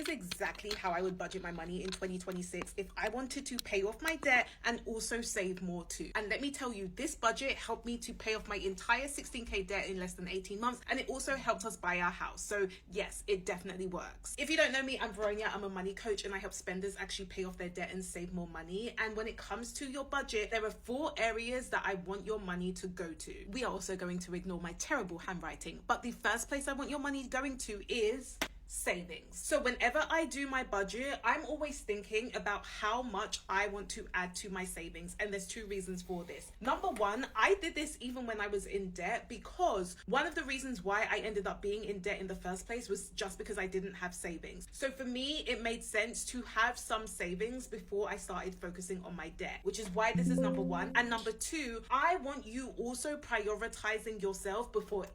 Is exactly how I would budget my money in 2026 if I wanted to pay off my debt and also save more too. And let me tell you, this budget helped me to pay off my entire 16K debt in less than 18 months, and it also helped us buy our house. So yes, it definitely works. If you don't know me, I'm Veronia. I'm a money coach and I help spenders actually pay off their debt and save more money. And when it comes to your budget, there are 4 areas that I want your money to go to. We are also going to ignore my terrible handwriting, but the first place I want your money going to is savings. So whenever I do my budget, I'm always thinking about how much I want to add to my savings, and there's 2 reasons for this. Number 1, I did this even when I was in debt, because one of the reasons why I ended up being in debt in the first place was just because I didn't have savings. So for me, it made sense to have some savings before I started focusing on my debt, which is why this is number 1. And number 2, I want you also prioritizing yourself before.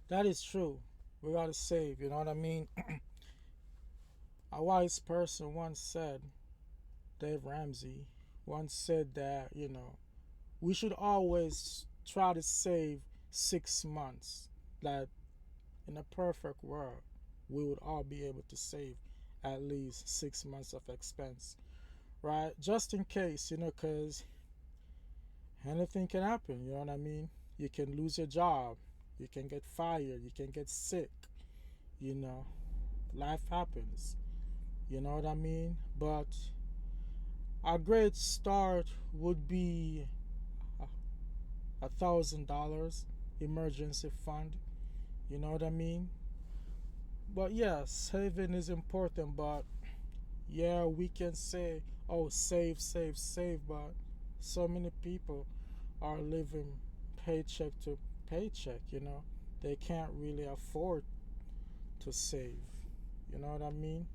That is true. We gotta save, you know what I mean? A wise person once said, Dave Ramsey once said that, we should always try to save 6 months. That in a perfect world, we would all be able to save at least 6 months of expense, right? Just in case, because anything can happen, you know what I mean? You can lose your job, you can get fired, you can get sick, life happens, you know what I mean? But a great start would be $1,000 emergency fund, you know what I mean? But yeah, saving is important, but yeah, we can say, oh, save, save, save, but so many people are living paycheck to paycheck, they can't really afford to save, you know what I mean?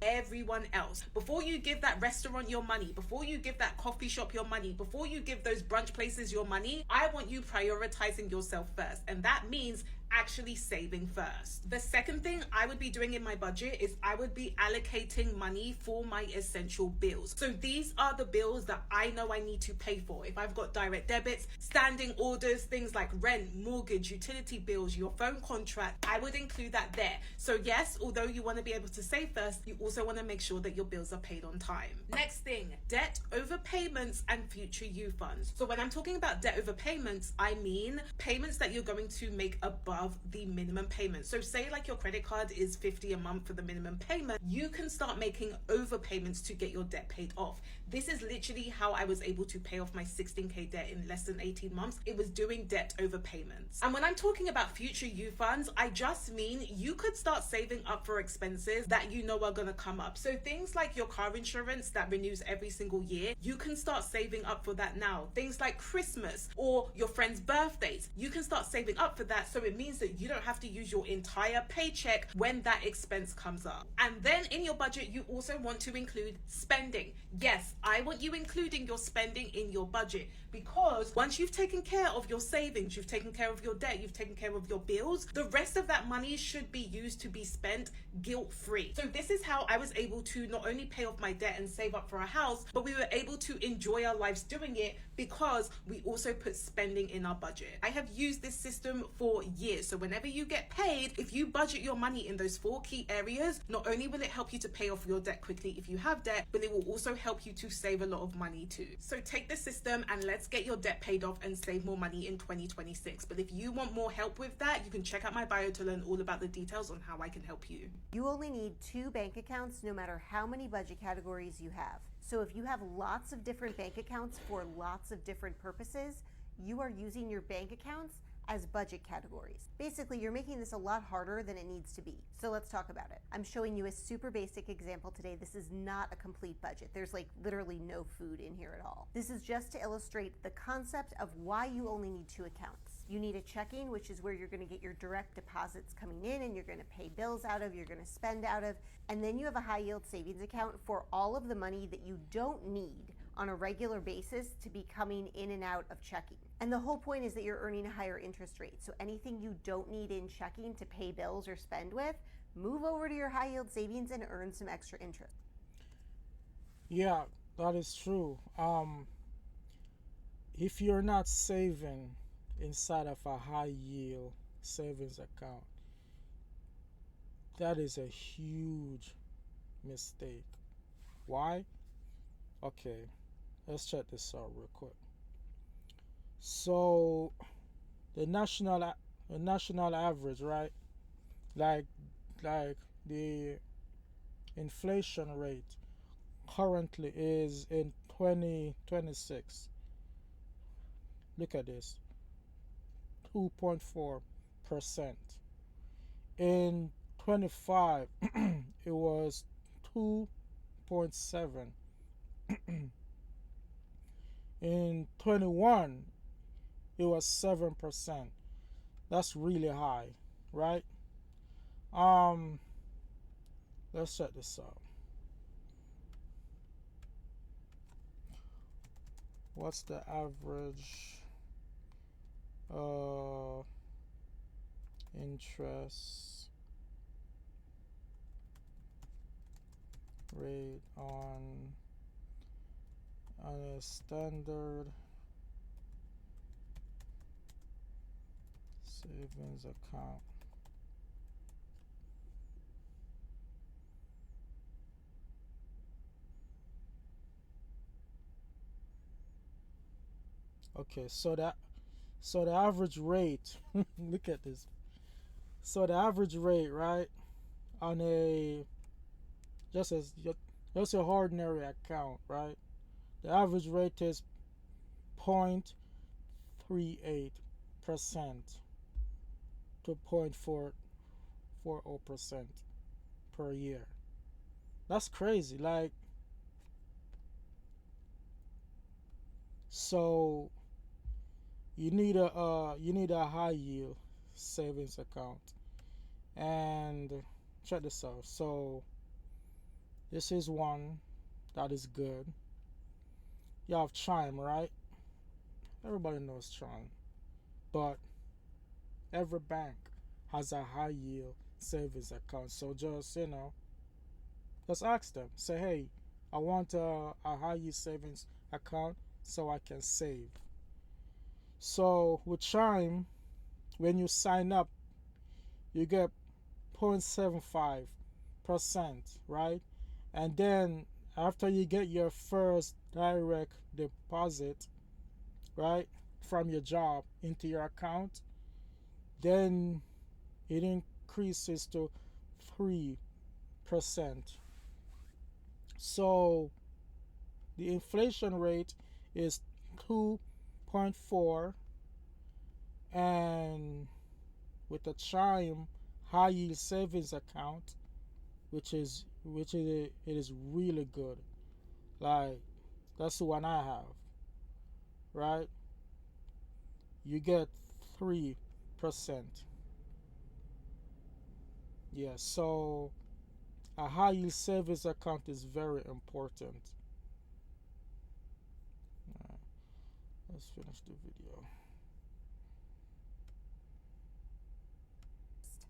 Everyone else. Before you give that restaurant your money, before you give that coffee shop your money, before you give those brunch places your money, I want you prioritizing yourself first. And that means actually saving first. The second thing I would be doing in my budget is I would be allocating money for my essential bills. So these are the bills that I know I need to pay for. If I've got direct debits, standing orders, things like rent, mortgage, utility bills, your phone contract, I would include that there. So yes, although you want to be able to save first, you also want to make sure that your bills are paid on time. Next thing, debt overpayments and future you funds. So when I'm talking about debt overpayments, I mean payments that you're going to make above the minimum payment. So say like your credit card is $50 a month for the minimum payment, you can start making overpayments to get your debt paid off. This is literally how I was able to pay off my 16K debt in less than 18 months. It was doing debt overpayments. And when I'm talking about future you funds, I just mean you could start saving up for expenses that you know are going to come up. So things like your car insurance that renews every single year, you can start saving up for that now. Things like Christmas or your friends' birthdays, you can start saving up for that, so it means that you don't have to use your entire paycheck when that expense comes up. And then in your budget, you also want to include spending. Yes, I want you including your spending in your budget, because once you've taken care of your savings, you've taken care of your debt, you've taken care of your bills, the rest of that money should be used to be spent guilt-free. So this is how I was able to not only pay off my debt and save up for a house, but we were able to enjoy our lives doing it because we also put spending in our budget. I have used this system for years. So whenever you get paid, if you budget your money in those 4 key areas, not only will it help you to pay off your debt quickly if you have debt, but it will also help you to save a lot of money too. So take this system and let's get your debt paid off and save more money in 2026. But if you want more help with that, you can check out my bio to learn all about the details on how I can help you. You only need 2 bank accounts no matter how many budget categories you have. So if you have lots of different bank accounts for lots of different purposes, you are using your bank accounts as budget categories. Basically, you're making this a lot harder than it needs to be. So let's talk about it. I'm showing you a super basic example today. This is not a complete budget. There's like literally no food in here at all. This is just to illustrate the concept of why you only need 2 accounts. You need a checking, which is where you're gonna get your direct deposits coming in and you're gonna pay bills out of, you're gonna spend out of, and then you have a high yield savings account for all of the money that you don't need on a regular basis to be coming in and out of checking. And the whole point is that you're earning a higher interest rate. So anything you don't need in checking to pay bills or spend with, move over to your high yield savings and earn some extra interest. Yeah, that is true. If you're not saving inside of a high yield savings account, That is a huge mistake. Why? Okay, let's check this out real quick. So the national average, right? Like like the inflation rate currently is in 2026. Look at this, 2.4%. In 25, it was 2.7. In 21, it was 7%. That's really high, right? Um, let's check this out. What's the average interest rate on a standard savings account? Okay, so the average rate, look at this. So the average rate, right, on a just as just a ordinary account, right? The average rate is 0.38% to 0.440% per year. That's crazy. Like, so you need a high yield savings account. And check this out. So this is one that is good. You have Chime, right? Everybody knows Chime. But every bank has a high yield savings account. So just, just ask them. Say, hey, I want a high yield savings account so I can save. So with Chime, when you sign up, you get 0.75%, right? And then after you get your first direct deposit, right, from your job into your account, then it increases to 3%. So the inflation rate is 2.4, and with the Chime high yield savings account, which is it is really good. Like, that's the one I have, right? You get 3%. Yeah, so a high yield savings account is very important. Let's finish the video.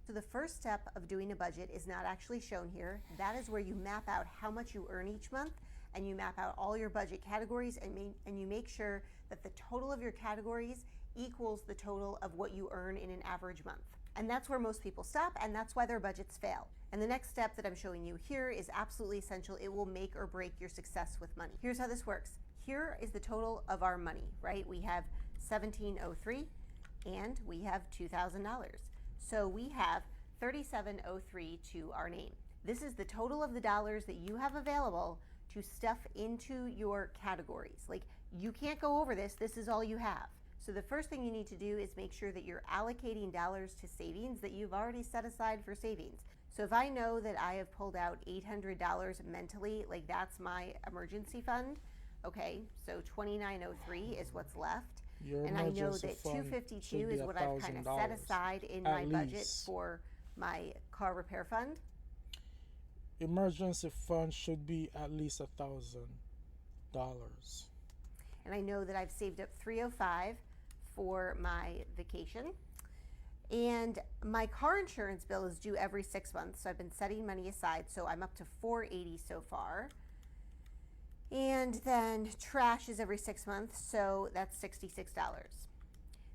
So the first step of doing a budget is not actually shown here. That is where you map out how much you earn each month, and you map out all your budget categories, and you make sure that the total of your categories equals the total of what you earn in an average month. And that's where most people stop, and that's why their budgets fail. And the next step that I'm showing you here is absolutely essential. It will make or break your success with money. Here's how this works. Here is the total of our money, right? We have $1,703 and we have $2,000. So we have $3,703 to our name. This is the total of the dollars that you have available to stuff into your categories. Like, you can't go over this. This is all you have. So the first thing you need to do is make sure that you're allocating dollars to savings that you've already set aside for savings. So if I know that I have pulled out $800 mentally, like that's my emergency fund, okay, so $2,903 is what's left. And I know that $252 is what I've kind of set aside in my budget for my car repair fund. Emergency fund should be at least $1,000. And I know that I've saved up $305 for my vacation. And my car insurance bill is due every 6 months, so I've been setting money aside, so I'm up to $480 so far. And then trash is every 6 months, so that's $66.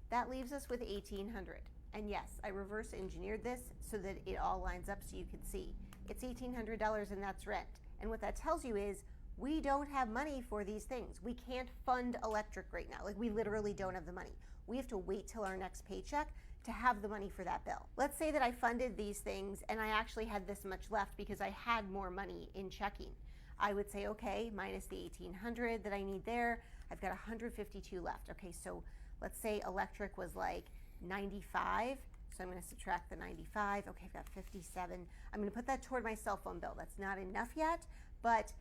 That leaves us with $1,800. And yes, I reverse engineered this so that it all lines up so you can see. It's $1,800 and that's rent. And what that tells you is we don't have money for these things. We can't fund electric right now. Like, we literally don't have the money. We have to wait till our next paycheck to have the money for that bill. Let's say that I funded these things and I actually had this much left because I had more money in checking. I would say, okay, minus the 1,800 that I need there, I've got 152 left. Okay, so let's say electric was like 95. So I'm going to subtract the 95. Okay, I've got 57. I'm going to put that toward my cell phone bill. That's not enough yet, but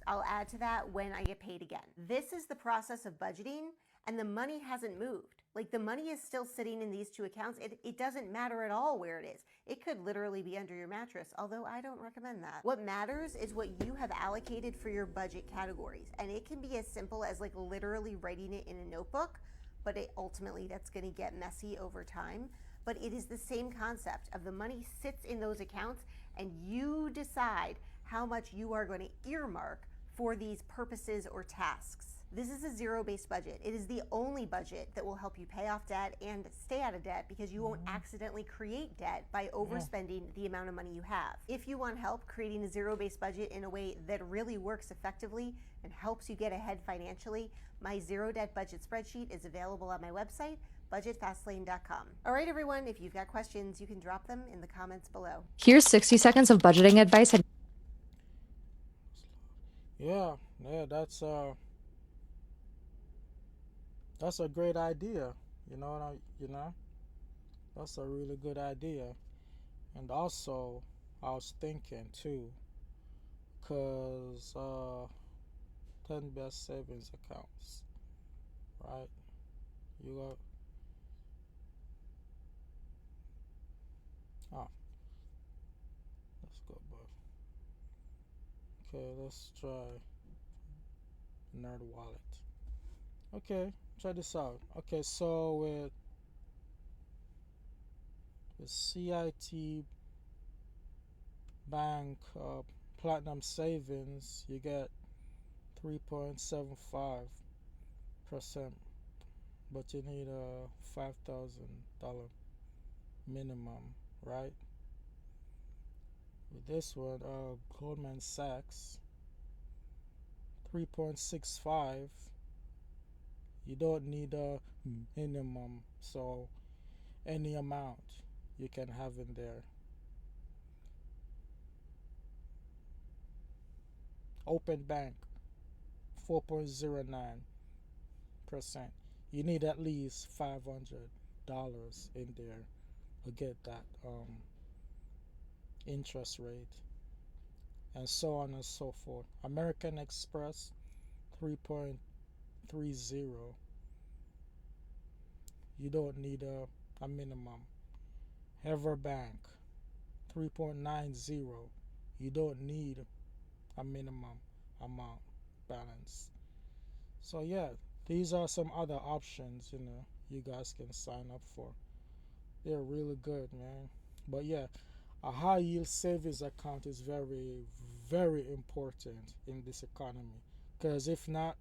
I'll add to that when I get paid again. This is the process of budgeting, and the money hasn't moved. Like, the money is still sitting in these two accounts. It doesn't matter at all where it is. It could literally be under your mattress, although I don't recommend that. What matters is what you have allocated for your budget categories. And it can be as simple as like literally writing it in a notebook, but ultimately that's going to get messy over time. But it is the same concept of the money sits in those accounts and you decide how much you are going to earmark for these purposes or tasks. This is a zero-based budget. It is the only budget that will help you pay off debt and stay out of debt because you won't accidentally create debt by overspending the amount of money you have. If you want help creating a zero-based budget in a way that really works effectively and helps you get ahead financially, my zero debt budget spreadsheet is available on my website, budgetfastlane.com. All right, everyone, if you've got questions, you can drop them in the comments below. Here's 60 seconds of budgeting advice. Yeah, that's a great idea. That's a really good idea. And also, I was thinking too, because 10 best savings accounts, right? You got, let's go back. Okay, let's try Nerd Wallet. Okay, try this out. Okay, so with CIT Bank Platinum Savings, you get 3.75%, but you need a $5,000 minimum, right? With this one, Goldman Sachs, 3.65. You don't need a minimum, so any amount you can have in there. Open Bank, 4.09%. You need at least $500 in there to get that interest rate, and so on and so forth. American Express, 3.30. You don't need a minimum. Everbank, 3.90. You don't need a minimum amount balance. So yeah, these are some other options you guys can sign up for. They're really good, man. But yeah, a high yield savings account is very, very important in this economy, because if not,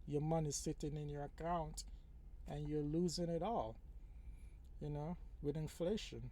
your money's sitting in your account and you're losing it all, with inflation.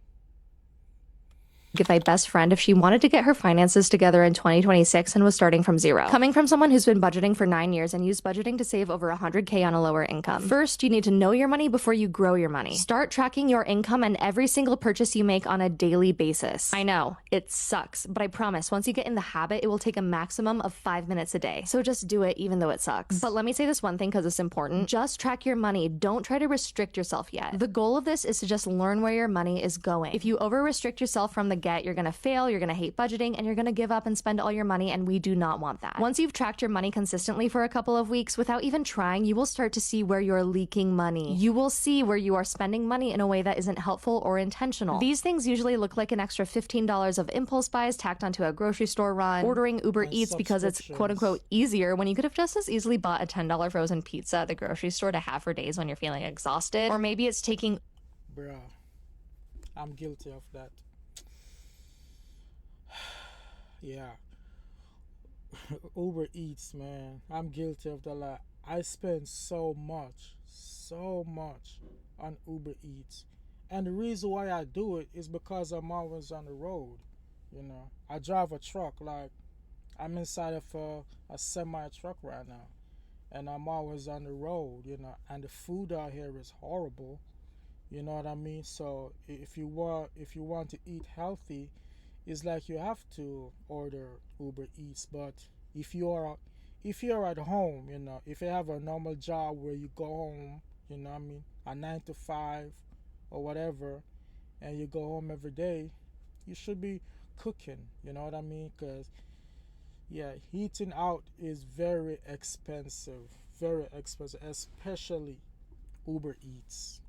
Give my best friend if she wanted to get her finances together in 2026 and was starting from zero. Coming from someone who's been budgeting for 9 years and used budgeting to save over $100K on a lower income. First, you need to know your money before you grow your money. Start tracking your income and every single purchase you make on a daily basis. I know, it sucks, but I promise once you get in the habit, it will take a maximum of 5 minutes a day. So just do it even though it sucks. But let me say this one thing because it's important. Just track your money. Don't try to restrict yourself yet. The goal of this is to just learn where your money is going. If you over-restrict yourself from the get, you're gonna fail, you're gonna hate budgeting, and you're gonna give up and spend all your money, and we do not want that. Once you've tracked your money consistently for a couple of weeks without even trying, you will start to see where you're leaking money. You will see where you are spending money in a way that isn't helpful or intentional. These things usually look like an extra $15 of impulse buys tacked onto a grocery store run, ordering Uber And Eats because it's quote unquote easier when you could have just as easily bought a $10 frozen pizza at the grocery store to have for days when you're feeling exhausted. Or maybe it's taking Bruh, I'm guilty of that. Yeah. Uber Eats, man. I'm guilty of that. Like, I spend so much so much on Uber Eats. And the reason why I do it is because I'm always on the road. You know, I drive a truck, like I'm inside of a semi truck right now, and I'm always on the road, you know, and the food out here is horrible. You know what I mean? So if you want to eat healthy, it's like you have to order Uber Eats. But if you're at home, you know, if you have a normal job where you go home, you know what I mean, a 9 to 5 or whatever, and you go home every day, you should be cooking, you know what I mean? Because yeah, eating out is very expensive, especially Uber Eats.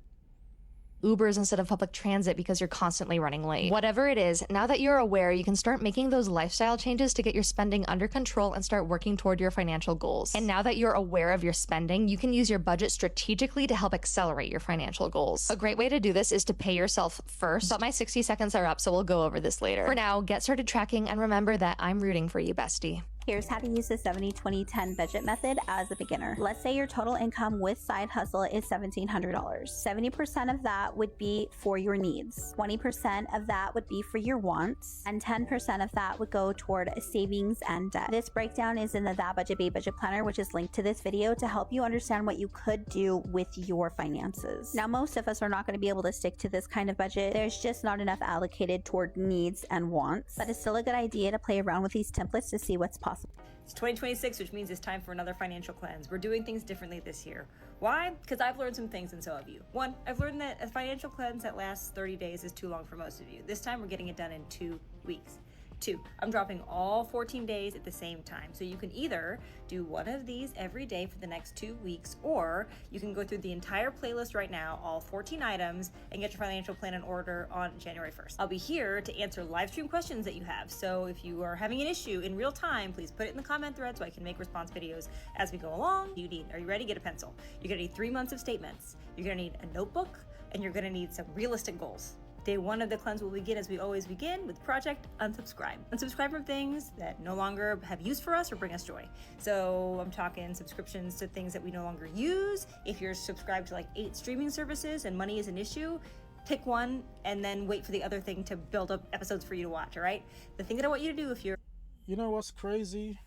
Ubers instead of public transit because you're constantly running late. Whatever it is, now that you're aware, you can start making those lifestyle changes to get your spending under control and start working toward your financial goals. And now that you're aware of your spending, you can use your budget strategically to help accelerate your financial goals. A great way to do this is to pay yourself first, but my 60 seconds are up, so we'll go over this later. For now, get started tracking and remember that I'm rooting for you, bestie. Here's how to use the 70-20-10 budget method as a beginner. Let's say your total income with side hustle is $1,700. 70% of that would be for your needs, 20% of that would be for your wants, and 10% of that would go toward savings and debt. This breakdown is in the That Budget Babe Budget Planner, which is linked to this video to help you understand what you could do with your finances. Now, most of us are not going to be able to stick to this kind of budget. There's just not enough allocated toward needs and wants, but it's still a good idea to play around with these templates to see what's possible. It's 2026, which means it's time for another financial cleanse. We're doing things differently this year. Why? Because I've learned some things and so have you. One, I've learned that a financial cleanse that lasts 30 days is too long for most of you. This time we're getting it done in 2 weeks. 2, I'm dropping all 14 days at the same time. So you can either do one of these every day for the next 2 weeks, or you can go through the entire playlist right now, all 14 items, and get your financial plan in order on January 1st. I'll be here to answer live stream questions that you have. So if you are having an issue in real time, please put it in the comment thread so I can make response videos as we go along. Are you ready? Get a pencil. You're gonna need 3 months of statements. You're gonna need a notebook, and you're gonna need some realistic goals. Day 1 of the cleanse will begin as we always begin with Project Unsubscribe. Unsubscribe from things that no longer have use for us or bring us joy. So I'm talking subscriptions to things that we no longer use. If you're subscribed to like 8 streaming services and money is an issue, pick one and then wait for the other thing to build up episodes for you to watch, all right? The thing that I want you to do if you're... You know what's crazy?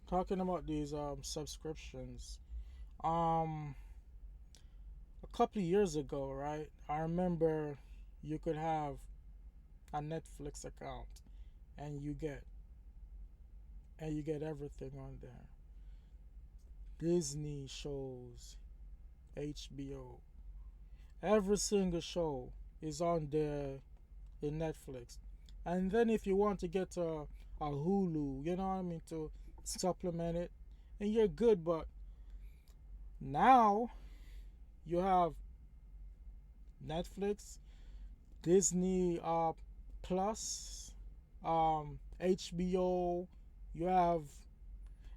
Talking about these subscriptions. A couple of years ago, right? I remember you could have a Netflix account and you get everything on there. Disney shows, HBO, every single show is on there in Netflix. And then if you want to get a Hulu, you know what I mean, to supplement it, and you're good. But now you have Netflix, Disney Plus, HBO, you have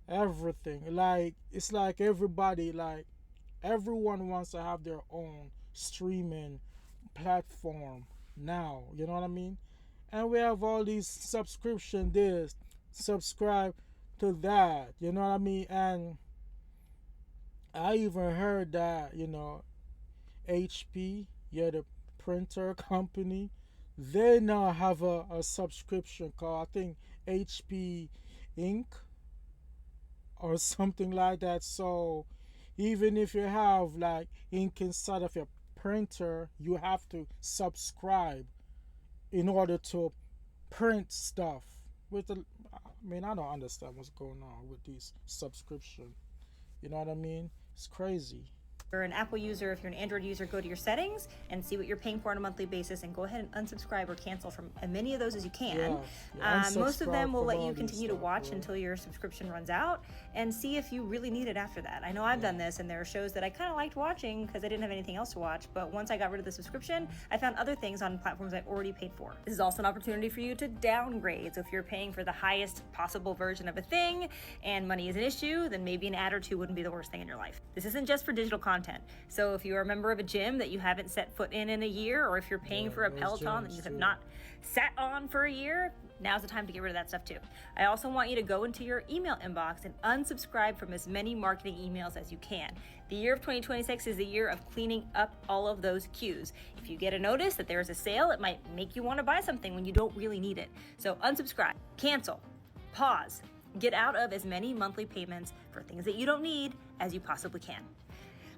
everything. Like, it's like everybody, like everyone wants to have their own streaming platform now, you know what I mean? And we have all these subscription this, subscribe to that, you know what I mean? And I even heard that, you know, HP, yeah, the printer company, they now have a subscription called, I think, HP Inc. or something like that. So even if you have like ink inside of your printer, you have to subscribe in order to print stuff. I don't understand what's going on with these subscription. You know what I mean? It's crazy. If you're an Apple user, if you're an Android user, go to your settings and see what you're paying for on a monthly basis and go ahead and unsubscribe or cancel from as many of those as you can. Most of them will let you continue to watch until your subscription runs out and see if you really need it after that. I know I've done this, and there are shows that I kind of liked watching because I didn't have anything else to watch, but once I got rid of the subscription, I found other things on platforms I already paid for. This is also an opportunity for you to downgrade. So if you're paying for the highest possible version of a thing and money is an issue, then maybe an ad or two wouldn't be the worst thing in your life. This isn't just for digital content. content. So if you're a member of a gym that you haven't set foot in a year, or if you're paying for a those Peloton that gyms you have too. not sat on for a year, now's the time to get rid of that stuff too. I also want you to go into your email inbox and unsubscribe from as many marketing emails as you can. The year of 2026 is the year of cleaning up all of those cues. If you get a notice that there's a sale, it might make you want to buy something when you don't really need it. So unsubscribe, cancel, pause, get out of as many monthly payments for things that you don't need as you possibly can.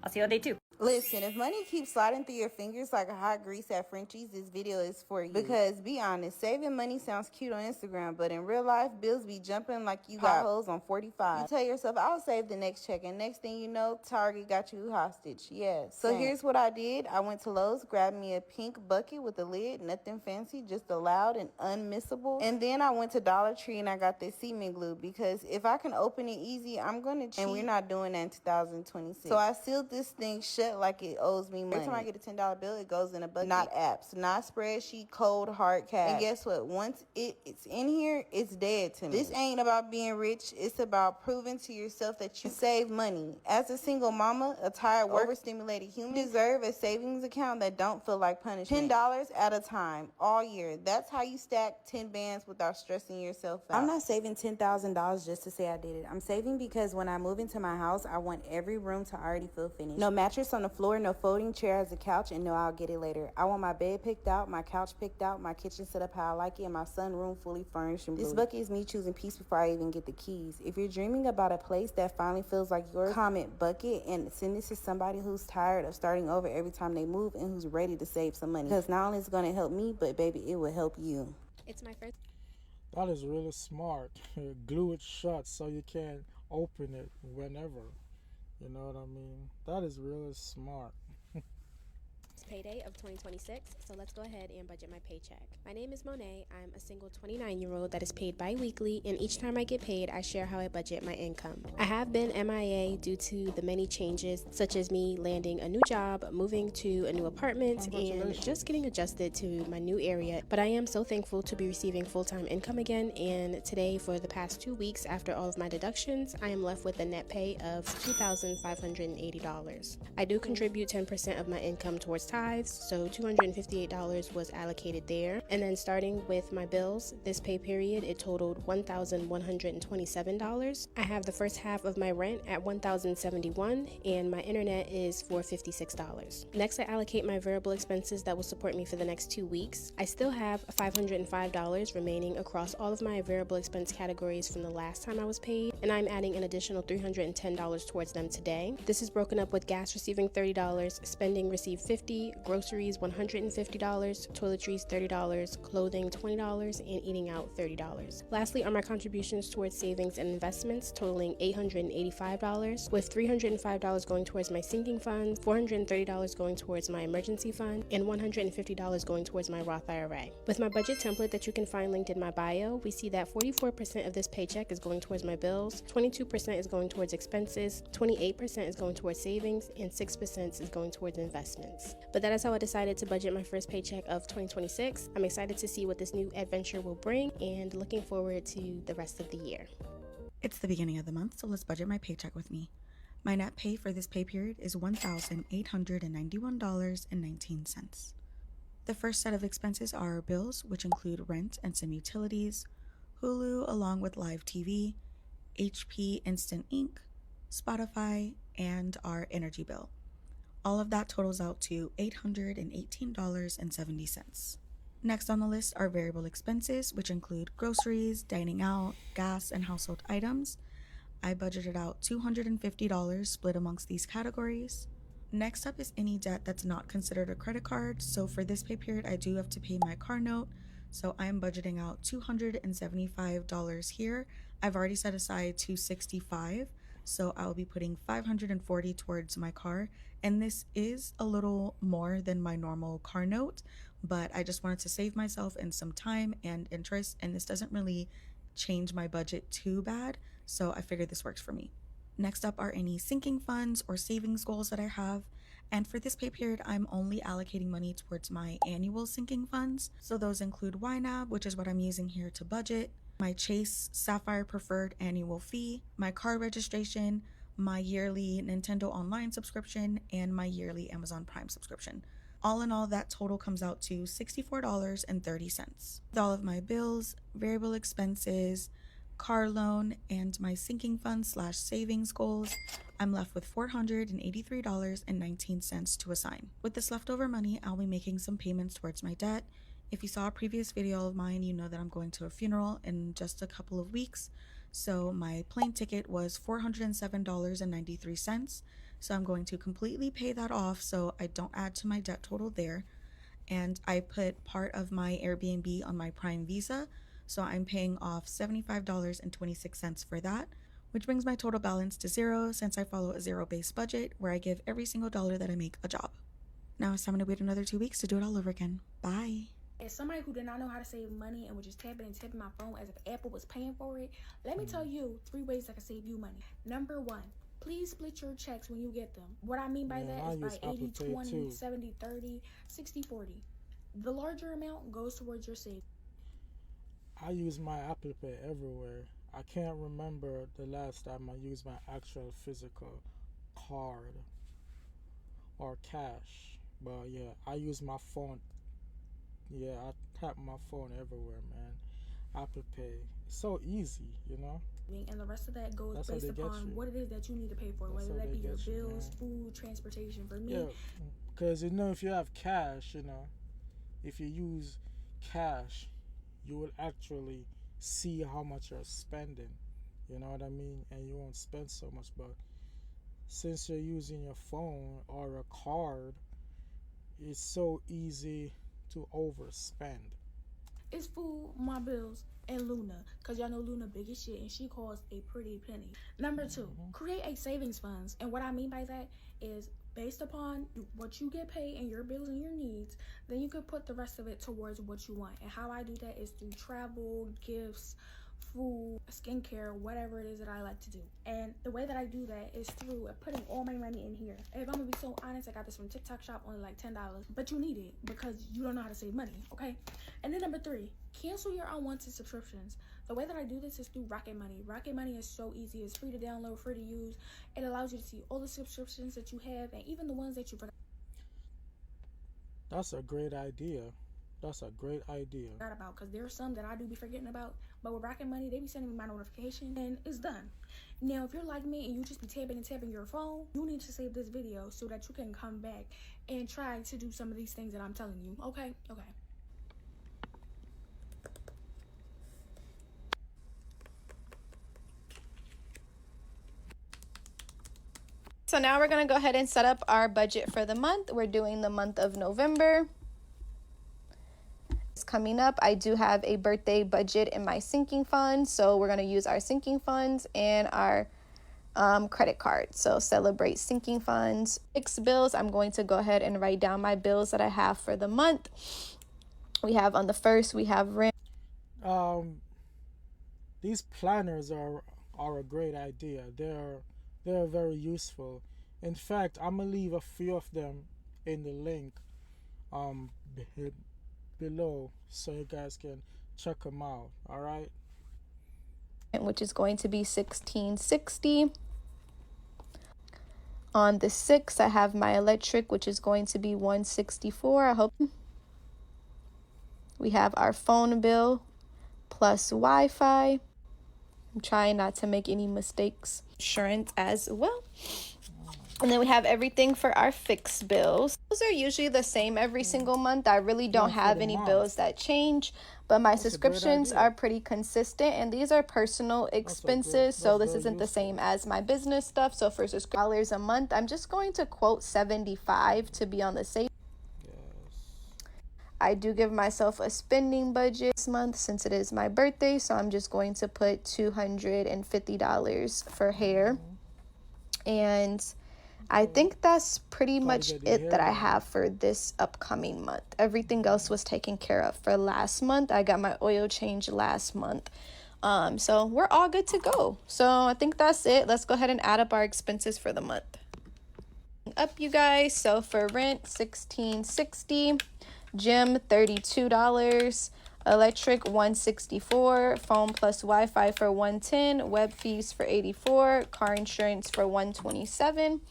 I'll see you on day 2. Listen, if money keeps sliding through your fingers like a hot grease at Frenchie's, this video is for you. Because be honest, saving money sounds cute on Instagram, but in real life, bills be jumping like you got hoes on 45. You tell yourself, I'll save the next check, and next thing you know, Target got you hostage. Yes. So here's what I did. I went to Lowe's, grabbed me a pink bucket with a lid, nothing fancy, just a loud and unmissable. And then I went to Dollar Tree and I got this cement glue, because if I can open it easy, I'm gonna cheat. And we're not doing that in 2026. So I sealed this thing shut like it owes me money. Every time I get a $10 bill, it goes in a bucket. Not apps, not spreadsheet, cold, hard cash. And guess what? Once it's in here, it's dead to me. This ain't about being rich. It's about proving to yourself that you save money. As a single mama, a tired, overstimulated human, you deserve a savings account that don't feel like punishment. $10 at a time, all year. That's how you stack 10 bands without stressing yourself out. I'm not saving $10,000 just to say I did it. I'm saving because when I move into my house, I want every room to already feel finished. No mattress on the floor, no folding chair as a couch, and no, I'll get it later. I want my bed picked out, my couch picked out, my kitchen set up how I like it, and my sunroom fully furnished and blue. This bucket is me choosing peace before I even get the keys. If you're dreaming about a place that finally feels like yours, comment bucket and send this to somebody who's tired of starting over every time they move and who's ready to save some money. Because not only is it going to help me, but baby, it will help you. It's my first. That is really smart. Glue it shut so you can open it whenever. You know what I mean? That is really smart. Payday of 2026, so let's go ahead and budget my paycheck. My name is Monet. I'm a single 29-year-old that is paid bi-weekly, and each time I get paid, I share how I budget my income. I have been MIA due to the many changes, such as me landing a new job, moving to a new apartment, and just getting adjusted to my new area. But I am so thankful to be receiving full-time income again, and today, for the past 2 weeks, after all of my deductions, I am left with a net pay of $2,580. I do contribute 10% of my income towards tithes, so $258 was allocated there. And then starting with my bills, this pay period, it totaled $1,127. I have the first half of my rent at $1,071, and my internet is for $56. Next, I allocate my variable expenses that will support me for the next 2 weeks. I still have $505 remaining across all of my variable expense categories from the last time I was paid, and I'm adding an additional $310 towards them today. This is broken up with gas receiving $30, spending received $50, groceries $150, toiletries $30, clothing $20, and eating out $30. Lastly are my contributions towards savings and investments, totaling $885, with $305 going towards my sinking fund, $430 going towards my emergency fund, and $150 going towards my Roth IRA. With my budget template that you can find linked in my bio, we see that 44% of this paycheck is going towards my bills, 22% is going towards expenses, 28% is going towards savings, and 6% is going towards investments. But that is how I decided to budget my first paycheck of 2026. I'm excited to see what this new adventure will bring and looking forward to the rest of the year. It's the beginning of the month, so let's budget my paycheck with me. My net pay for this pay period is $1,891.19. The first set of expenses are our bills, which include rent and some utilities, Hulu along with live TV, HP Instant Ink, Spotify, and our energy bill. All of that totals out to $818.70. Next on the list are variable expenses, which include groceries, dining out, gas, and household items. I budgeted out $250 split amongst these categories. Next up is any debt that's not considered a credit card. So for this pay period, I do have to pay my car note. So I'm budgeting out $275 here. I've already set aside $265. So I'll be putting $540 towards my car. And this is a little more than my normal car note, but I just wanted to save myself in some time and interest, and this doesn't really change my budget too bad, so I figured this works for me. Next up are any sinking funds or savings goals that I have, and for this pay period, I'm only allocating money towards my annual sinking funds. So those include YNAB, which is what I'm using here to budget, my Chase Sapphire Preferred annual fee, my car registration, my yearly Nintendo Online subscription, and my yearly Amazon Prime subscription. All in all, that total comes out to $64.30. With all of my bills, variable expenses, car loan, and my sinking fund / savings goals, I'm left with $483.19 to assign. With this leftover money, I'll be making some payments towards my debt. If you saw a previous video of mine, you know that I'm going to a funeral in just a couple of weeks. So my plane ticket was $407.93. So I'm going to completely pay that off so I don't add to my debt total there. And I put part of my Airbnb on my Prime Visa. So I'm paying off $75.26 for that, which brings my total balance to zero since I follow a zero-based budget where I give every single dollar that I make a job. Now it's time to wait another 2 weeks to do it all over again. Bye. As somebody who did not know how to save money and was just tapping my phone as if Apple was paying for it, let me tell you 3 ways I can save you money. Number 1, please split your checks when you get them. What I mean by that is by 80-20, 70-30, 60-40. The larger amount goes towards your savings. I use my Apple Pay everywhere. I can't remember the last time I used my actual physical card or cash. But yeah, I use my phone. Yeah, I tap my phone everywhere, man. Apple Pay. It's so easy, you know? And the rest of that goes based upon what it is that you need to pay for, whether that be your bills, food, transportation. For me, yeah, because you know, if you have cash, you know, if you use cash, you will actually see how much you're spending, you know what I mean, and you won't spend so much. But since you're using your phone or a card, it's so easy to overspend. It's food, my bills, and Luna, because y'all know Luna big as shit and she costs a pretty penny. Number 2, create a savings funds, and what I mean by that is based upon what you get paid and your bills and your needs, then you can put the rest of it towards what you want. And how I do that is through travel, gifts, food, skincare, whatever it is that I like to do. And the way that I do that is through putting all my money in here. If I'm gonna be so honest, I got this from TikTok Shop, only like $10, but you need it because you don't know how to save money, okay? And then number 3, cancel your unwanted subscriptions. The way that I do this is through Rocket Money. Rocket Money is so easy. It's free to download, free to use. It allows you to see all the subscriptions that you have and even the ones that you forgot. That's a great idea. That's a great idea. About, because there are some that I do be forgetting about, but with Rocket Money, they be sending me my notification and it's done. Now, if you're like me and you just be tapping your phone, you need to save this video so that you can come back and try to do some of these things that I'm telling you. Okay? Okay. So now we're going to go ahead and set up our budget for the month. We're doing the month of November. It's coming up. I do have a birthday budget in my sinking fund. So we're going to use our sinking funds and our credit card. So celebrate sinking funds. Fixed bills. I'm going to go ahead and write down my bills that I have for the month. We have on the 1st, we have rent. These planners are a great idea. They're very useful. In fact, I'm gonna leave a few of them in the link below so you guys can check them out. All right, which is going to be $16.60. On the 6th, I have my electric, which is going to be $164. I hope. We have our phone bill plus Wi-Fi. I'm trying not to make any mistakes. Insurance as well. And then we have everything for our fixed bills. Those are usually the same every single month. I really don't have any bills that change, but my subscriptions are pretty consistent, and these are personal expenses, so this isn't the same as my business stuff. So for $6 a month, I'm just going to quote $75 to be on the safe. I do give myself a spending budget this month since it is my birthday, so I'm just going to put $250 for hair. And I think that's pretty much it that I have for this upcoming month. Everything else was taken care of for last month. I got my oil change last month. So we're all good to go. So I think that's it. Let's go ahead and add up our expenses for the month. Up, you guys. So for rent, $16.60. Gym, $32. electric 164, phone plus Wi-Fi for 110, web fees for 84, car insurance for 127.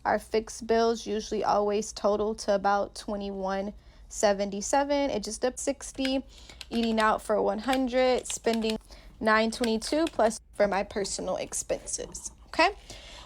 Our fixed bills usually always total to about 2177. It just up 60. Eating out for 100, spending 922 plus for my personal expenses. Okay,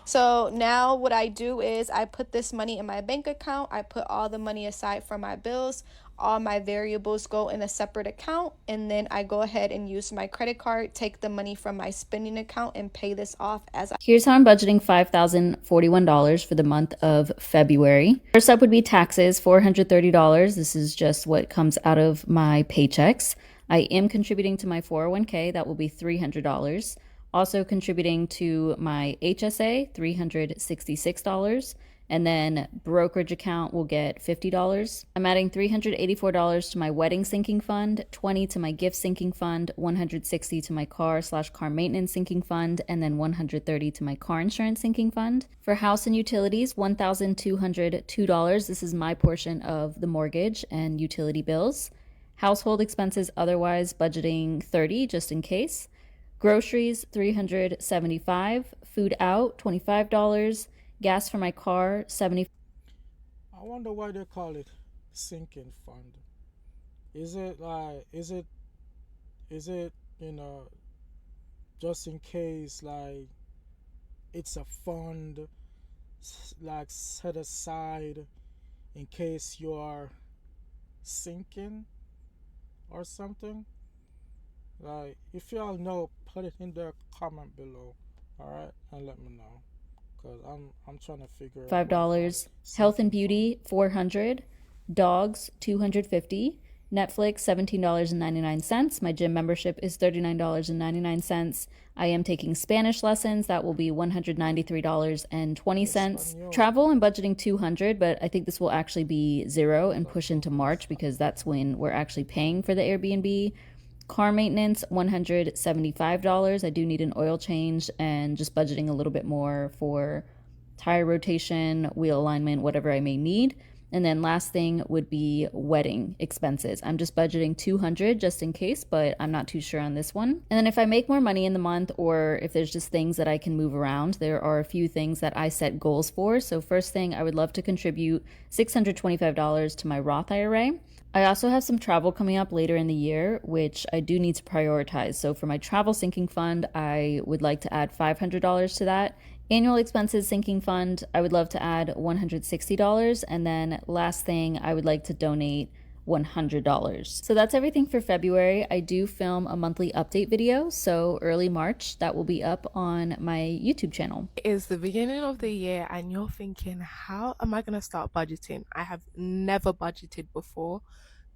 so now what I do is I put this money in my bank account. I put all the money aside for my bills. All my variables go in a separate account, and then I go ahead and use my credit card, take the money from my spending account, and pay this off as I. Here's how I'm budgeting $5,041 for the month of February. First up would be taxes, $430. This is just what comes out of my paychecks. I am contributing to my 401k. That will be $300. Also contributing to my HSA, $366. And then brokerage account will get $50. I'm adding $384 to my wedding sinking fund, $20 to my gift sinking fund, $160 to my car/car maintenance sinking fund, and then $130 to my car insurance sinking fund. For house and utilities, $1,202. This is my portion of the mortgage and utility bills. Household expenses otherwise budgeting $30 just in case. Groceries $375, food out $25. Gas for my car, $70. I wonder why they call it sinking fund. Is it just in case, like, it's a fund like set aside in case you are sinking or something? Like, if y'all know, put it in the comment below, alright, and let me know. Cause I'm trying to figure out $5. Health and beauty, $400. Dogs, $250. Netflix, $17.99. My gym membership is $39.99. I am taking Spanish lessons. That will be $193.20. Travel and budgeting $200, but I think this will actually be $0 and push into March because that's when we're actually paying for the Airbnb. Car maintenance, $175. I do need an oil change and just budgeting a little bit more for tire rotation, wheel alignment, whatever I may need. And then last thing would be wedding expenses. I'm just budgeting $200 just in case, but I'm not too sure on this one. And then if I make more money in the month or if there's just things that I can move around, there are a few things that I set goals for. So first thing, I would love to contribute $625 to my Roth IRA. I also have some travel coming up later in the year, which I do need to prioritize. So for my travel sinking fund, I would like to add $500 to that. Annual expenses sinking fund, I would love to add $160. And then last thing, I would like to donate $100. So that's everything for February. I do film a monthly update video, so early March, that will be up on my YouTube channel. It is the beginning of the year and you're thinking, how am I going to start budgeting? I have never budgeted before.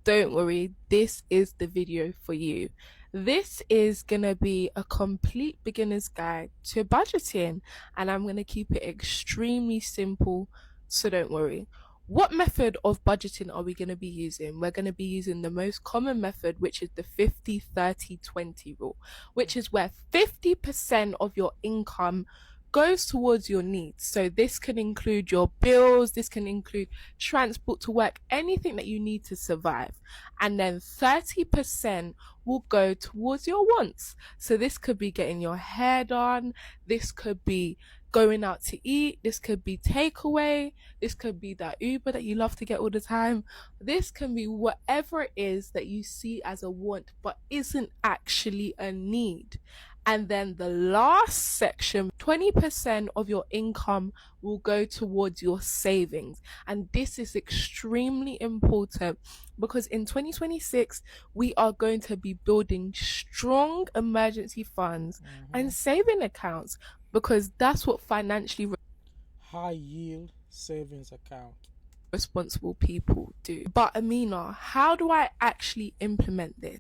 Don't worry, this is the video for you. This is going to be a complete beginner's guide to budgeting, and I'm going to keep it extremely simple, so don't worry. What method of budgeting are we going to be using? We're going to be using the most common method, which is the 50-30-20 rule, which is where 50% of your income goes towards your needs. So this can include your bills, this can include transport to work, anything that you need to survive. And then 30% will go towards your wants. So this could be getting your hair done, this could be going out to eat, this could be takeaway, this could be that Uber that you love to get all the time. This can be whatever it is that you see as a want but isn't actually a need. And then the last section, 20% of your income will go towards your savings. And this is extremely important because in 2026, we are going to be building strong emergency funds and saving accounts, because that's what financially high yield savings account responsible people do. But Amina, how do I actually implement this?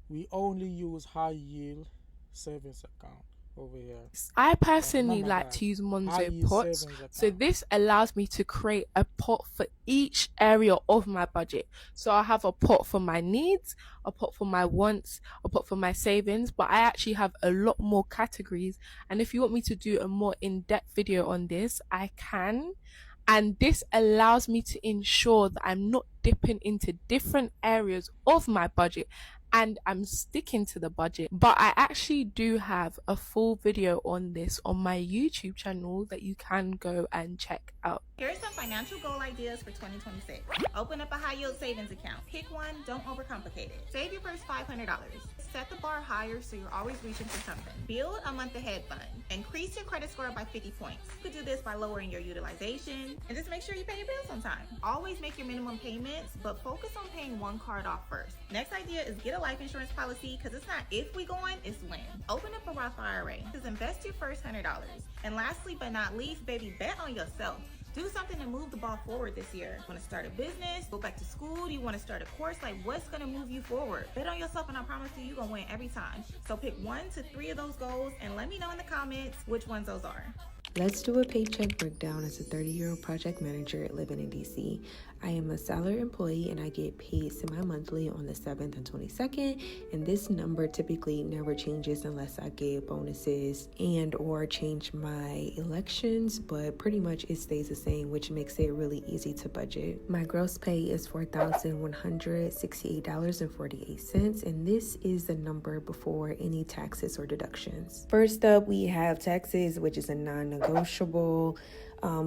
We only use high yield savings account over here. I personally like to use Monzo pots, so this allows me to create a pot for each area of my budget. So I have a pot for my needs, a pot for my wants, a pot for my savings, but I actually have a lot more categories, and if you want me to do a more in-depth video on this, I can. And this allows me to ensure that I'm not dipping into different areas of my budget and I'm sticking to the budget. But I actually do have a full video on this on my YouTube channel that you can go and check out. Here's some financial goal ideas for 2026. Open up a high yield savings account. Pick one, don't overcomplicate it. Save your first $500. Set the bar higher so you're always reaching for something. Build a month ahead fund. Increase your credit score by 50 points. You could do this by lowering your utilization and just make sure you pay your bills on time. Always make your minimum payments, but focus on paying one card off first. Next idea is get a life insurance policy, because it's not if we going, it's when. Open up a Roth IRA. Just invest your first $100. And lastly but not least, baby, bet on yourself. Do something to move the ball forward this year. Want to start a business? Go back to school? Do you want to start a course? Like, what's going to move you forward? Bet on yourself and I promise you, you're going to win every time. So pick 1 to 3 of those goals and let me know in the comments which ones those are. Let's do a paycheck breakdown as a 30-year-old project manager living in DC. I am a salaried employee and I get paid semi-monthly on the 7th and 22nd, and this number typically never changes unless I get bonuses and or change my elections, but pretty much it stays the same, which makes it really easy to budget. My gross pay is $4,168.48, and this is the number before any taxes or deductions. First up, we have taxes, which is a non-negotiable.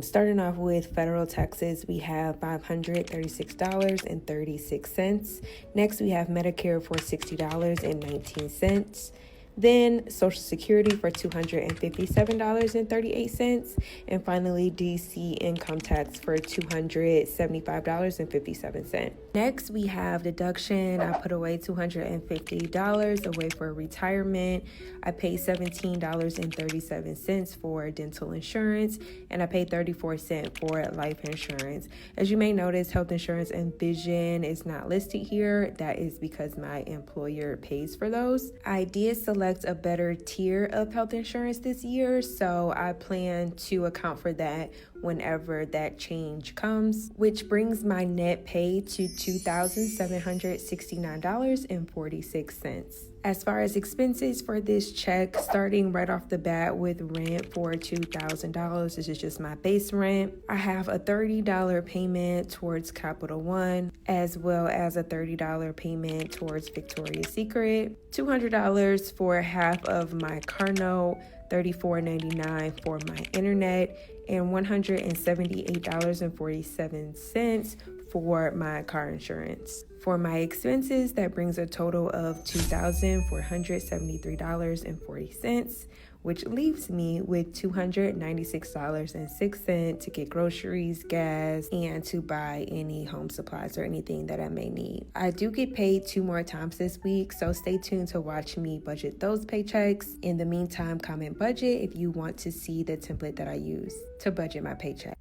Starting off with federal taxes, we have $536.36. Next, we have Medicare for $60.19. Then Social Security for $257.38. And finally, DC income tax for $275.57. Next, we have deduction. I put away $250 away for retirement. I paid $17.37 for dental insurance, and I paid 34 cents for life insurance. As you may notice, health insurance and vision is not listed here. That is because my employer pays for those. I did select a better tier of health insurance this year, so I plan to account for that whenever that change comes, which brings my net pay to $2,769.46. As far as expenses for this check, starting right off the bat with rent for $2,000. This is just my base rent. I have a $30 payment towards Capital One, as well as a $30 payment towards Victoria's Secret, $200 for half of my car note, $34.99 for my internet, and $178.47 for my car insurance. For my expenses, that brings a total of $2,473.40, which leaves me with $296.06 to get groceries, gas, and to buy any home supplies or anything that I may need. I do get paid 2 more times this week, so stay tuned to watch me budget those paychecks. In the meantime, comment budget if you want to see the template that I use to budget my paycheck.